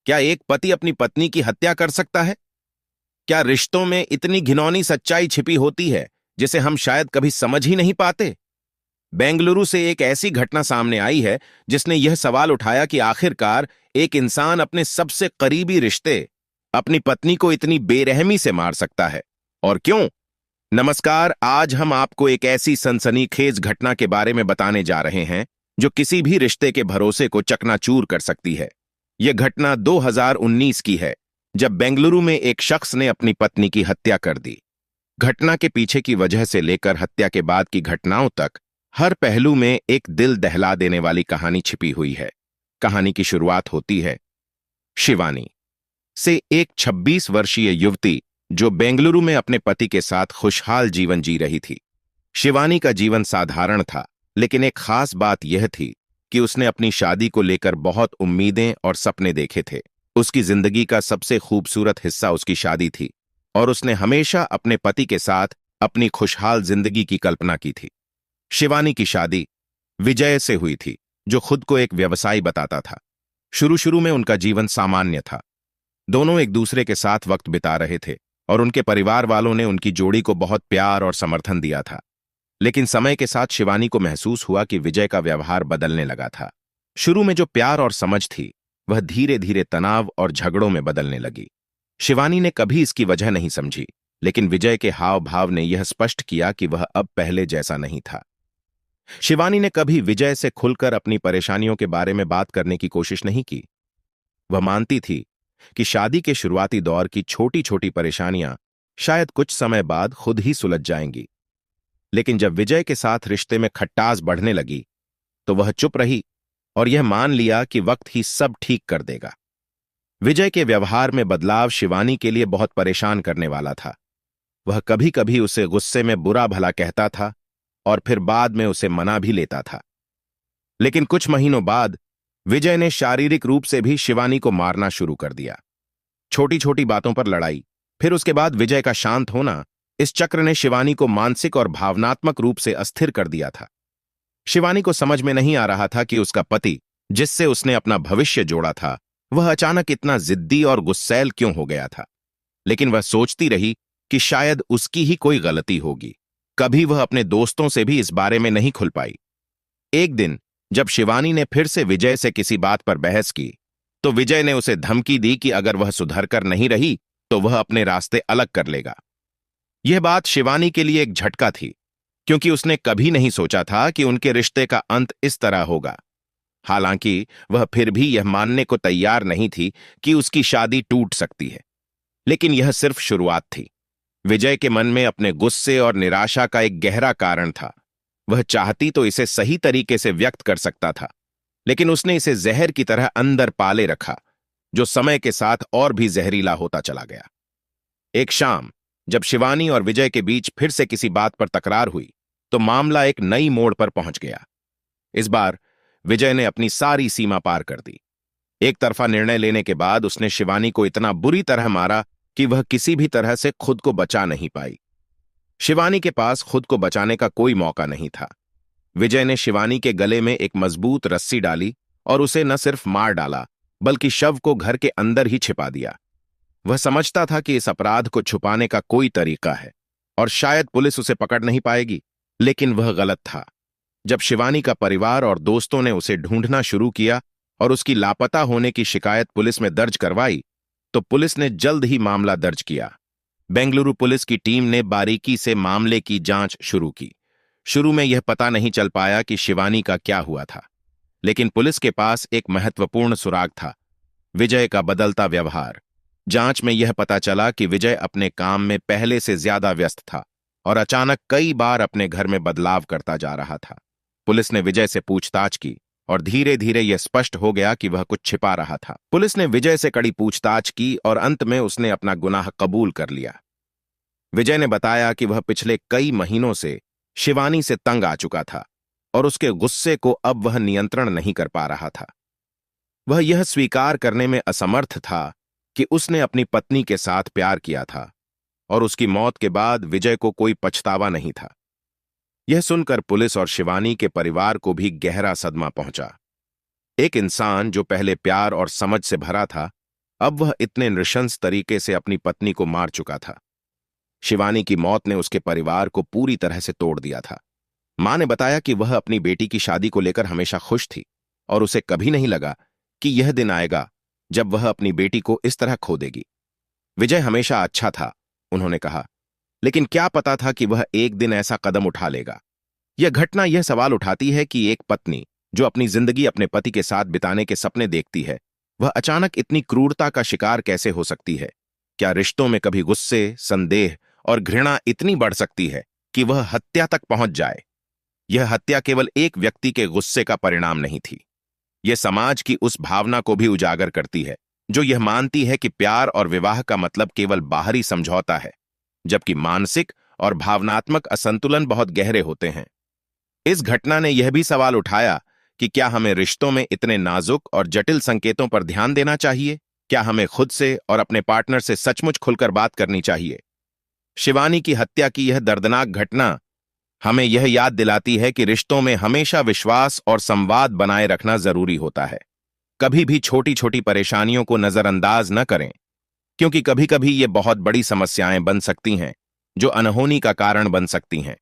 क्या एक पति अपनी पत्नी की हत्या कर सकता है? क्या रिश्तों में इतनी घिनौनी सच्चाई छिपी होती है जिसे हम शायद कभी समझ ही नहीं पाते? बेंगलुरु से एक ऐसी घटना सामने आई है जिसने यह सवाल उठाया कि आखिरकार एक इंसान अपने सबसे करीबी रिश्ते, अपनी पत्नी को इतनी बेरहमी से मार सकता है, और क्यों? नमस्कार, आज हम आपको एक ऐसी सनसनीखेज घटना के बारे में बताने जा रहे हैं जो किसी भी रिश्ते के भरोसे को चकनाचूर कर सकती है। यह घटना 2019 की है, जब बेंगलुरु में एक शख्स ने अपनी पत्नी की हत्या कर दी। घटना के पीछे की वजह से लेकर हत्या के बाद की घटनाओं तक हर पहलू में एक दिल दहला देने वाली कहानी छिपी हुई है। कहानी की शुरुआत होती है शिवानी से, एक 26 वर्षीय युवती जो बेंगलुरु में अपने पति के साथ खुशहाल जीवन जी रही थी। शिवानी का जीवन साधारण था, लेकिन एक खास बात यह थी कि उसने अपनी शादी को लेकर बहुत उम्मीदें और सपने देखे थे। उसकी जिंदगी का सबसे खूबसूरत हिस्सा उसकी शादी थी, और उसने हमेशा अपने पति के साथ अपनी खुशहाल जिंदगी की कल्पना की थी। शिवानी की शादी विजय से हुई थी, जो खुद को एक व्यवसायी बताता था। शुरू शुरू में उनका जीवन सामान्य था। दोनों एक दूसरे के साथ वक्त बिता रहे थे, और उनके परिवार वालों ने उनकी जोड़ी को बहुत प्यार और समर्थन दिया था। लेकिन समय के साथ शिवानी को महसूस हुआ कि विजय का व्यवहार बदलने लगा था। शुरू में जो प्यार और समझ थी, वह धीरे धीरे तनाव और झगड़ों में बदलने लगी। शिवानी ने कभी इसकी वजह नहीं समझी, लेकिन विजय के हाव भाव ने यह स्पष्ट किया कि वह अब पहले जैसा नहीं था। शिवानी ने कभी विजय से खुलकर अपनी परेशानियों के बारे में बात करने की कोशिश नहीं की। वह मानती थी कि शादी के शुरुआती दौर की छोटी छोटी परेशानियां शायद कुछ समय बाद खुद ही सुलझ जाएंगी। लेकिन जब विजय के साथ रिश्ते में खट्टास बढ़ने लगी, तो वह चुप रही और यह मान लिया कि वक्त ही सब ठीक कर देगा। विजय के व्यवहार में बदलाव शिवानी के लिए बहुत परेशान करने वाला था। वह कभी कभी उसे गुस्से में बुरा भला कहता था, और फिर बाद में उसे मना भी लेता था। लेकिन कुछ महीनों बाद विजय ने शारीरिक रूप से भी शिवानी को मारना शुरू कर दिया। छोटी छोटी बातों पर लड़ाई, फिर उसके बाद विजय का शांत होना, इस चक्र ने शिवानी को मानसिक और भावनात्मक रूप से अस्थिर कर दिया था। शिवानी को समझ में नहीं आ रहा था कि उसका पति, जिससे उसने अपना भविष्य जोड़ा था, वह अचानक इतना जिद्दी और गुस्सैल क्यों हो गया था। लेकिन वह सोचती रही कि शायद उसकी ही कोई गलती होगी। कभी वह अपने दोस्तों से भी इस बारे में नहीं खुल पाई। एक दिन जब शिवानी ने फिर से विजय से किसी बात पर बहस की, तो विजय ने उसे धमकी दी कि अगर वह सुधर कर नहीं रही तो वह अपने रास्ते अलग कर लेगा। यह बात शिवानी के लिए एक झटका थी, क्योंकि उसने कभी नहीं सोचा था कि उनके रिश्ते का अंत इस तरह होगा। हालांकि वह फिर भी यह मानने को तैयार नहीं थी कि उसकी शादी टूट सकती है। लेकिन यह सिर्फ शुरुआत थी। विजय के मन में अपने गुस्से और निराशा का एक गहरा कारण था। वह चाहती तो इसे सही तरीके से व्यक्त कर सकता था, लेकिन उसने इसे जहर की तरह अंदर पाले रखा, जो समय के साथ और भी जहरीला होता चला गया। एक शाम जब शिवानी और विजय के बीच फिर से किसी बात पर तकरार हुई, तो मामला एक नई मोड़ पर पहुंच गया। इस बार विजय ने अपनी सारी सीमा पार कर दी। एक तरफा निर्णय लेने के बाद उसने शिवानी को इतना बुरी तरह मारा कि वह किसी भी तरह से खुद को बचा नहीं पाई। शिवानी के पास खुद को बचाने का कोई मौका नहीं था। विजय ने शिवानी के गले में एक मजबूत रस्सी डाली और उसे न सिर्फ मार डाला, बल्कि शव को घर के अंदर ही छिपा दिया। वह समझता था कि इस अपराध को छुपाने का कोई तरीका है और शायद पुलिस उसे पकड़ नहीं पाएगी, लेकिन वह गलत था। जब शिवानी का परिवार और दोस्तों ने उसे ढूंढना शुरू किया और उसकी लापता होने की शिकायत पुलिस में दर्ज करवाई, तो पुलिस ने जल्द ही मामला दर्ज किया। बेंगलुरु पुलिस की टीम ने बारीकी से मामले की जांच शुरू की। शुरू में यह पता नहीं चल पाया कि शिवानी का क्या हुआ था, लेकिन पुलिस के पास एक महत्वपूर्ण सुराग था: विजय का बदलता व्यवहार। जांच में यह पता चला कि विजय अपने काम में पहले से ज्यादा व्यस्त था और अचानक कई बार अपने घर में बदलाव करता जा रहा था। पुलिस ने विजय से पूछताछ की और धीरे धीरे यह स्पष्ट हो गया कि वह कुछ छिपा रहा था। पुलिस ने विजय से कड़ी पूछताछ की और अंत में उसने अपना गुनाह कबूल कर लिया। विजय ने बताया कि वह पिछले कई महीनों से शिवानी से तंग आ चुका था और उसके गुस्से को अब वह नियंत्रण नहीं कर पा रहा था। वह यह स्वीकार करने में असमर्थ था कि उसने अपनी पत्नी के साथ प्यार किया था और उसकी मौत के बाद विजय को कोई पछतावा नहीं था। यह सुनकर पुलिस और शिवानी के परिवार को भी गहरा सदमा पहुंचा। एक इंसान जो पहले प्यार और समझ से भरा था, अब वह इतने नृशंस तरीके से अपनी पत्नी को मार चुका था। शिवानी की मौत ने उसके परिवार को पूरी तरह से तोड़ दिया था। मां ने बताया कि वह अपनी बेटी की शादी को लेकर हमेशा खुश थी और उसे कभी नहीं लगा कि यह दिन आएगा जब वह अपनी बेटी को इस तरह खो देगी। विजय हमेशा अच्छा था, उन्होंने कहा, लेकिन क्या पता था कि वह एक दिन ऐसा कदम उठा लेगा। यह घटना यह सवाल उठाती है कि एक पत्नी जो अपनी जिंदगी अपने पति के साथ बिताने के सपने देखती है, वह अचानक इतनी क्रूरता का शिकार कैसे हो सकती है। क्या रिश्तों में कभी गुस्से, संदेह और घृणा इतनी बढ़ सकती है कि वह हत्या तक पहुंच जाए। यह हत्या केवल एक व्यक्ति के गुस्से का परिणाम नहीं थी। यह समाज की उस भावना को भी उजागर करती है जो यह मानती है कि प्यार और विवाह का मतलब केवल बाहरी समझौता है, जबकि मानसिक और भावनात्मक असंतुलन बहुत गहरे होते हैं। इस घटना ने यह भी सवाल उठाया कि क्या हमें रिश्तों में इतने नाजुक और जटिल संकेतों पर ध्यान देना चाहिए? क्या हमें खुद से और अपने पार्टनर से सचमुच खुलकर बात करनी चाहिए? शिवानी की हत्या की यह दर्दनाक घटना हमें यह याद दिलाती है कि रिश्तों में हमेशा विश्वास और संवाद बनाए रखना जरूरी होता है। कभी भी छोटी छोटी परेशानियों को नजरअंदाज न करें, क्योंकि कभी कभी ये बहुत बड़ी समस्याएं बन सकती हैं जो अनहोनी का कारण बन सकती हैं।